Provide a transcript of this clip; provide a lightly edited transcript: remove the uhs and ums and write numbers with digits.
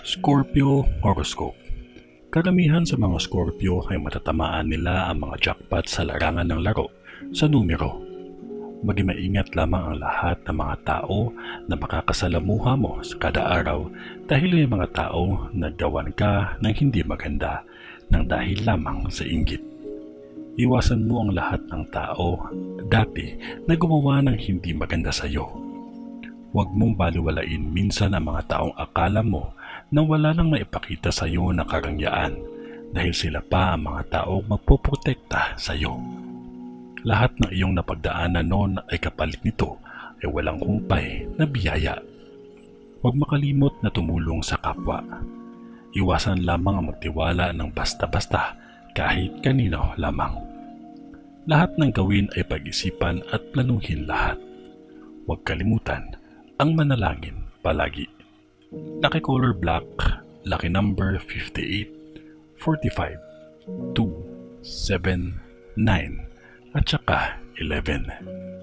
Scorpio Horoscope. Karamihan sa mga Scorpio ay matatamaan nila ang mga jackpot sa larangan ng laro sa numero. Maging maingat lamang ang lahat ng mga tao na makakasalamuha mo sa kada araw dahil may mga tao na gawan ka ng hindi maganda ng dahil lamang sa inggit. Iwasan mo ang lahat ng tao dati na gumawa ng hindi maganda sa iyo. Huwag mong baliwalain minsan ang mga taong akala mo na wala nang maipakita sa iyo na karangyaan dahil sila pa ang mga taong magpoprotekta sa iyo. Lahat ng iyong napagdaanan noon ay kapalit nito ay walang humpay na biyaya. Huwag makalimot na tumulong sa kapwa. Iwasan lamang ang magtiwala ng basta-basta kahit kanino lamang. Lahat ng gawin ay pag-isipan at planuhin lahat. Huwag kalimutan ang manalangin palagi. Lucky color black, lucky number 58, 45, 2, 7, 9 at saka 11.